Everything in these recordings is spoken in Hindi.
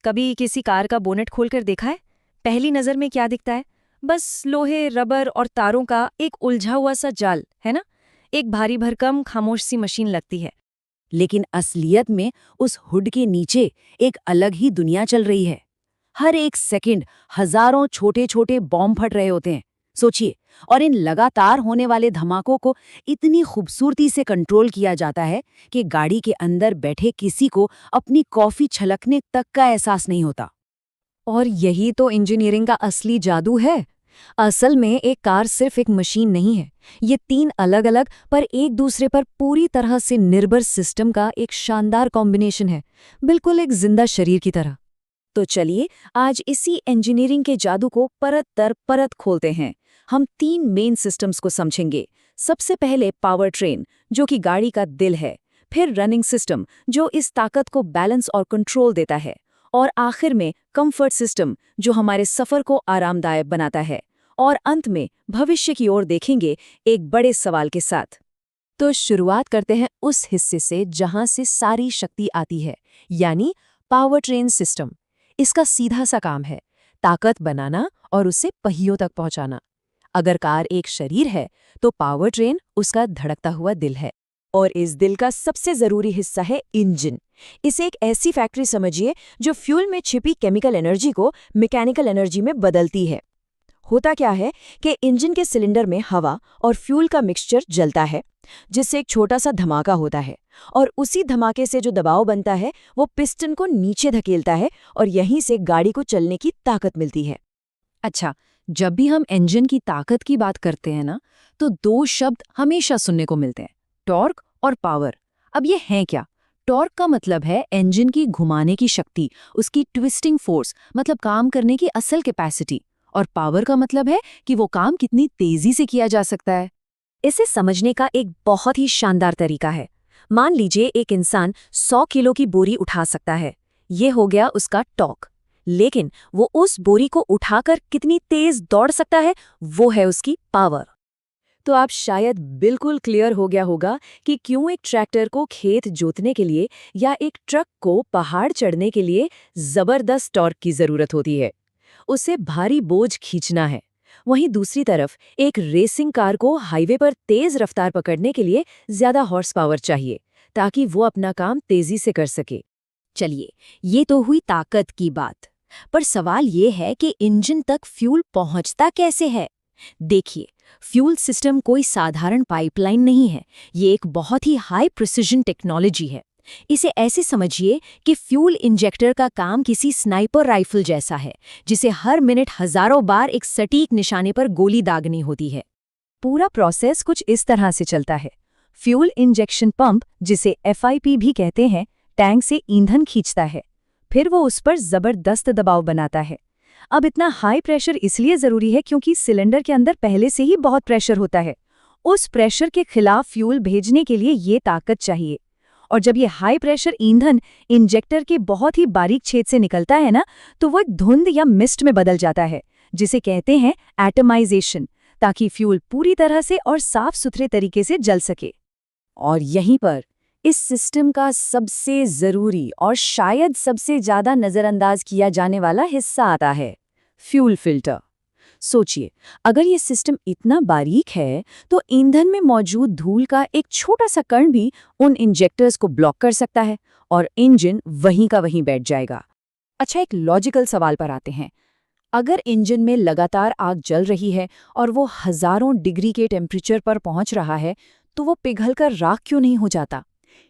कभी किसी कार का बोनेट खोलकर देखा है? पहली नजर में क्या दिखता है? बस लोहे, रबर और तारों का एक उलझा हुआ सा जाल, है ना? एक भारी भरकम खामोश सी मशीन लगती है। लेकिन असलियत में उस हुड के नीचे एक अलग ही दुनिया चल रही है। हर एक सेकंड हजारों छोटे छोटे बॉम्ब फट रहे होते हैं। सोचिए, और इन लगातार होने वाले धमाकों को इतनी खूबसूरती से कंट्रोल किया जाता है कि गाड़ी के अंदर बैठे किसी को अपनी कॉफी छलकने तक का एहसास नहीं होता। और यही तो इंजीनियरिंग का असली जादू है। असल में एक कार सिर्फ एक मशीन नहीं है। ये 3 अलग-अलग पर एक दूसरे पर पूरी तरह से निर्भर सिस्टम का एक शानदार कॉम्बिनेशन है, बिल्कुल एक जिंदा शरीर की तरह। तो चलिए आज इसी इंजीनियरिंग के जादू को परत दर परत खोलते हैं। हम 3 मेन सिस्टम्स को समझेंगे। सबसे पहले पावर ट्रेन, जो कि गाड़ी का दिल है। फिर रनिंग सिस्टम, जो इस ताकत को बैलेंस और कंट्रोल देता है। और आखिर में कंफर्ट सिस्टम, जो हमारे सफर को आरामदायक बनाता है। और अंत में भविष्य की ओर देखेंगे एक बड़े सवाल के साथ। तो शुरुआत करते हैं उस हिस्से से जहां से सारी शक्ति आती है, यानी पावर ट्रेन सिस्टम। इसका सीधा सा काम है ताकत बनाना और उसे पहियों तक पहुंचाना। अगर कार एक शरीर है तो पावर ट्रेन उसका धड़कता हुआ दिल है। और इस दिल का सबसे जरूरी हिस्सा है इंजन। इसे एक ऐसी फैक्ट्री समझिए जो फ्यूल में छिपी केमिकल एनर्जी को मैकेनिकल एनर्जी में बदलती है। होता क्या है कि इंजन के सिलेंडर में हवा और फ्यूल का मिक्सचर जलता है, जिससे एक छोटा सा धमाका होता है। और उसी धमाके से जो दबाव बनता है वो पिस्टन को नीचे धकेलता है और यहीं से गाड़ी को चलने की ताकत मिलती है। अच्छा, जब भी हम इंजन की ताकत की बात करते हैं ना, तो 2 शब्द हमेशा सुनने को मिलते हैं, टॉर्क और पावर। अब ये हैं क्या? टॉर्क का मतलब है इंजन की घुमाने की शक्ति, उसकी ट्विस्टिंग फोर्स, मतलब काम करने की असल कैपेसिटी। और पावर का मतलब है कि वो काम कितनी तेजी से किया जा सकता है। इसे समझने का एक बहुत ही शानदार तरीका है। मान लीजिए एक इंसान 100 किलो की बोरी उठा सकता है। ये हो गया उसका टॉर्क। लेकिन वो उस बोरी को उठाकर कितनी तेज दौड़ सकता है, वो है उसकी पावर। तो आप शायद बिल्कुल क्लियर हो गया होगा कि क्यों एक ट्रैक्टर को खेत जोतने के लिए या एक ट्रक को पहाड़ चढ़ने के लिए जबरदस्त टॉर्क की जरूरत होती है। उसे भारी बोझ खींचना है। वहीं दूसरी तरफ एक रेसिंग कार को हाईवे पर तेज रफ्तार पकड़ने के लिए ज्यादा हॉर्स पावर चाहिए, ताकि वो अपना काम तेजी से कर सके। चलिए, ये तो हुई ताकत की बात। पर सवाल ये है कि इंजन तक फ्यूल पहुंचता कैसे है? देखिए, फ्यूल सिस्टम कोई साधारण पाइपलाइन नहीं है। ये एक बहुत ही हाई प्रिसिजन टेक्नोलॉजी है। इसे ऐसे समझिए कि फ्यूल इंजेक्टर का काम किसी स्नाइपर राइफल जैसा है, जिसे हर मिनट हजारों बार एक सटीक निशाने पर गोली दागनी होती है। पूरा प्रोसेस कुछ इस तरह से चलता है। फ्यूल इंजेक्शन पंप, जिसे FIP भी कहते हैं, टैंक से ईंधन खींचता है। फिर वो उस पर जबरदस्त दबाव बनाता है। अब इतना हाई प्रेशर इसलिए जरूरी है क्योंकि सिलेंडर के अंदर पहले से ही बहुत प्रेशर होता है। उस प्रेशर के खिलाफ फ्यूल भेजने के लिए ये ताकत चाहिए। और जब ये हाई प्रेशर ईंधन इंजेक्टर के बहुत ही बारीक छेद से निकलता है ना, तो वो धुंध या मिस्ट में बदल जाता है, जिसे कहते हैं एटमाइजेशन, ताकि फ्यूल पूरी तरह से और साफ सुथरे तरीके से जल सके। और यहीं पर इस सिस्टम का सबसे जरूरी और शायद सबसे ज्यादा नजरअंदाज किया जाने वाला हिस्सा आता है, फ्यूल फिल्टर। सोचिए, अगर ये सिस्टम इतना बारीक है तो ईंधन में मौजूद धूल का एक छोटा सा कण भी उन इंजेक्टर्स को ब्लॉक कर सकता है और इंजन वहीं का वहीं बैठ जाएगा। अच्छा, एक लॉजिकल सवाल पर आते हैं। अगर इंजन में लगातार आग जल रही है और वो हजारों डिग्री के टेम्परेचर पर पहुंच रहा है, तो वो पिघलकर राख क्यों नहीं हो जाता?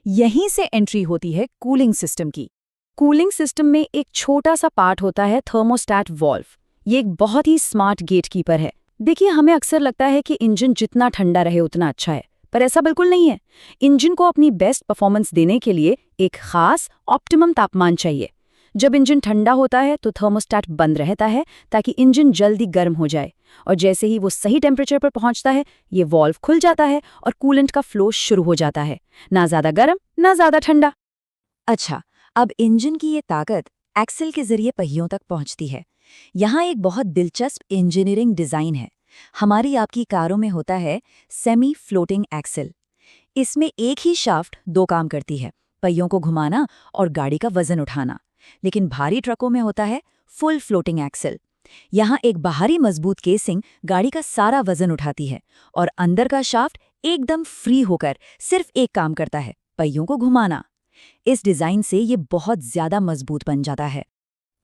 यहीं से एंट्री होती है कूलिंग सिस्टम की। कूलिंग सिस्टम में एक छोटा सा पार्ट होता है थर्मोस्टेट वाल्व। ये एक बहुत ही स्मार्ट गेटकीपर है। देखिए, हमें अक्सर लगता है कि इंजन जितना ठंडा रहे उतना अच्छा है, पर ऐसा बिल्कुल नहीं है। इंजन को अपनी बेस्ट परफॉर्मेंस देने के लिए एक खास ऑप्टिमम तापमान चाहिए। जब इंजन ठंडा होता है तो थर्मोस्टेट बंद रहता है, ताकि इंजन जल्दी गर्म हो जाए। और जैसे ही वो सही टेम्परेचर पर पहुंचता है, ये वाल्व खुल जाता है और कूलेंट का फ्लो शुरू हो जाता है। ना ज्यादा गर्म, ना ज्यादा ठंडा। अच्छा, अब इंजन की ये ताकत एक्सेल के जरिए पहियों तक पहुंचती है। यहाँ एक बहुत दिलचस्प इंजीनियरिंग डिजाइन है। हमारी आपकी कारों में होता है सेमी फ्लोटिंग एक्सेल। इसमें एक ही शाफ्ट 2 काम करती है, पहियों को घुमाना और गाड़ी का वजन उठाना। लेकिन भारी ट्रकों में होता है फुल फ्लोटिंग एक्सल। यहाँ एक बाहरी मजबूत केसिंग गाड़ी का सारा वजन उठाती है और अंदर का शाफ्ट एकदम फ्री होकर सिर्फ एक काम करता है, पहियों को घुमाना। इस डिजाइन से ये बहुत ज्यादा मजबूत बन जाता है।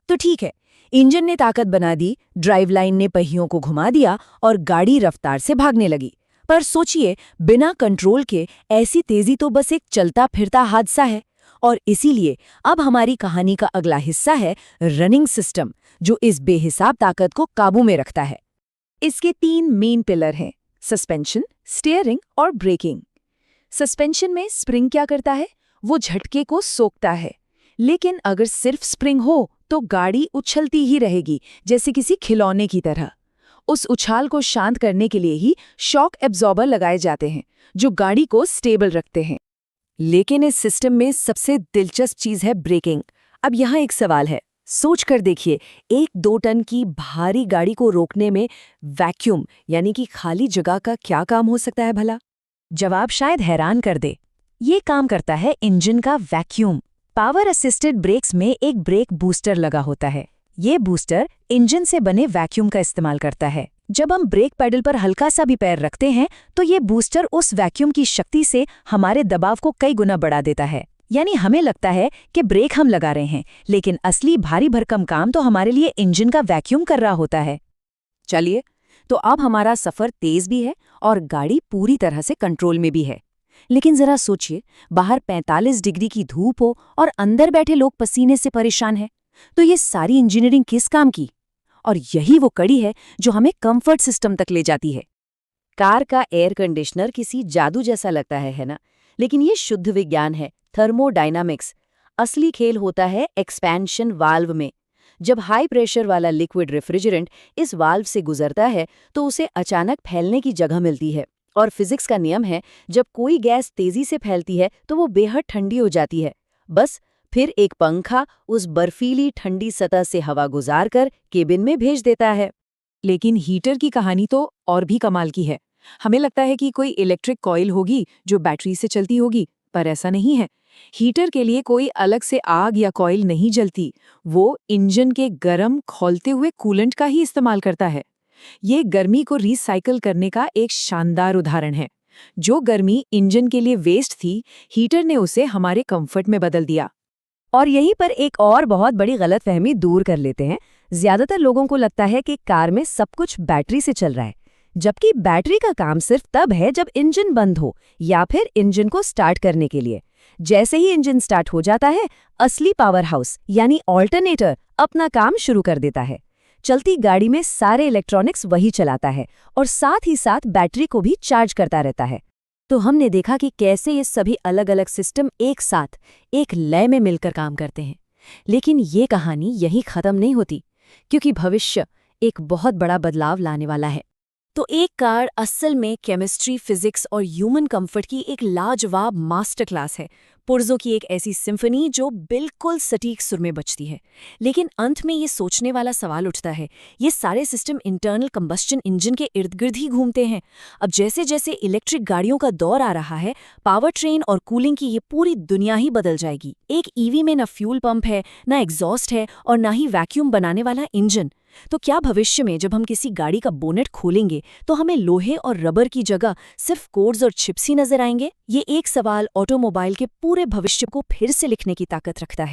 तो ठीक है, इंजन ने ताकत बना दी, ड्राइव लाइन ने पहियों को घुमा दिया और गाड़ी रफ्तार से भागने लगी। पर सोचिए, बिना कंट्रोल के ऐसी तेजी तो बस एक चलता फिरता हादसा है। और इसीलिए अब हमारी कहानी का अगला हिस्सा है रनिंग सिस्टम, जो इस बेहिसाब ताकत को काबू में रखता है। इसके 3 मेन पिलर हैं: सस्पेंशन, स्टीयरिंग और ब्रेकिंग। सस्पेंशन में स्प्रिंग क्या करता है? वो झटके को सोखता है। लेकिन अगर सिर्फ स्प्रिंग हो तो गाड़ी उछलती ही रहेगी, जैसे किसी खिलौने की तरह। उस उछाल को शांत करने के लिए ही शॉक एब्जॉर्बर लगाए जाते हैं, जो गाड़ी को स्टेबल रखते हैं। लेकिन इस सिस्टम में सबसे दिलचस्प चीज है ब्रेकिंग। अब यहाँ एक सवाल है, सोच कर देखिए, 1-2 टन की भारी गाड़ी को रोकने में वैक्यूम यानी कि खाली जगह का क्या काम हो सकता है भला? जवाब शायद हैरान कर दे। ये काम करता है इंजन का वैक्यूम। पावर असिस्टेड ब्रेक्स में एक ब्रेक बूस्टर लगा होता है। ये बूस्टर इंजन से बने वैक्यूम का इस्तेमाल करता है। जब हम ब्रेक पैडल पर हल्का सा भी पैर रखते हैं तो ये बूस्टर उस वैक्यूम की शक्ति से हमारे दबाव को कई गुना बढ़ा देता है। यानी हमें लगता है कि ब्रेक हम लगा रहे हैं, लेकिन असली भारी भरकम काम तो हमारे लिए इंजन का वैक्यूम कर रहा होता है। चलिए, तो अब हमारा सफर तेज भी है और गाड़ी पूरी तरह से कंट्रोल में भी है। लेकिन जरा सोचिए, बाहर 45 डिग्री की धूप हो और अंदर बैठे लोग पसीने से परेशान हैं, तो ये सारी इंजीनियरिंग किस काम की? और यही वो कड़ी है जो हमें कंफर्ट सिस्टम तक ले जाती है। कार का एयर कंडीशनर किसी जादू जैसा लगता है ना? लेकिन ये शुद्ध विज्ञान है, थर्मोडायनामिक्स। असली खेल होता है एक्सपेंशन वाल्व में। जब हाई प्रेशर वाला लिक्विड रेफ्रिजरेंट इस वाल्व से गुजरता है तो उसे अचानक फैलने की जगह मिलती है। और फिजिक्स का नियम है, जब कोई गैस तेजी से फैलती है तो वो बेहद ठंडी हो जाती है। बस फिर एक पंखा उस बर्फीली ठंडी सतह से हवा गुजारकर केबिन में भेज देता है। लेकिन हीटर की कहानी तो और भी कमाल की है। हमें लगता है कि कोई इलेक्ट्रिक कॉइल होगी जो बैटरी से चलती होगी, पर ऐसा नहीं है। हीटर के लिए कोई अलग से आग या कॉइल नहीं जलती, वो इंजन के गर्म खौलते हुए कूलेंट का ही इस्तेमाल करता है। ये गर्मी को रिसाइकल करने का एक शानदार उदाहरण है। जो गर्मी इंजन के लिए वेस्ट थी, हीटर ने उसे हमारे कंफर्ट में बदल दिया। और यहीं पर एक और बहुत बड़ी गलतफहमी दूर कर लेते हैं। ज्यादातर लोगों को लगता है कि कार में सब कुछ बैटरी से चल रहा है, जबकि बैटरी का काम सिर्फ तब है जब इंजन बंद हो या फिर इंजन को स्टार्ट करने के लिए। जैसे ही इंजन स्टार्ट हो जाता है, असली पावर हाउस यानी ऑल्टरनेटर अपना काम शुरू कर देता है। चलती गाड़ी में सारे इलेक्ट्रॉनिक्स वही चलाता है और साथ ही साथ बैटरी को भी चार्ज करता रहता है। तो हमने देखा कि कैसे ये सभी अलग अलग सिस्टम एक साथ एक लय में मिलकर काम करते हैं। लेकिन ये कहानी यहीं खत्म नहीं होती, क्योंकि भविष्य एक बहुत बड़ा बदलाव लाने वाला है। तो एक कार असल में केमिस्ट्री, फिजिक्स और ह्यूमन कंफर्ट की एक लाजवाब मास्टर क्लास है। पुर्जों की एक ऐसी सिम्फनी जो बिल्कुल सटीक सुर में बजती है। लेकिन अंत में ये सोचने वाला सवाल उठता है, ये सारे सिस्टम इंटरनल कंबस्शन इंजन के इर्द गिर्द ही घूमते हैं। अब जैसे जैसे इलेक्ट्रिक गाड़ियों का दौर आ रहा है, पावर ट्रेन और कूलिंग की ये पूरी दुनिया ही बदल जाएगी। एक ईवी में न फ्यूल पंप है, न एग्जॉस्ट है और न ही वैक्यूम बनाने वाला इंजन। तो क्या भविष्य में जब हम किसी गाड़ी का बोनेट खोलेंगे तो हमें लोहे और रबर की जगह सिर्फ कोड्स और चिप्स ही नजर आएंगे? ये एक सवाल ऑटोमोबाइल के पूरे भविष्य को फिर से लिखने की ताकत रखता है।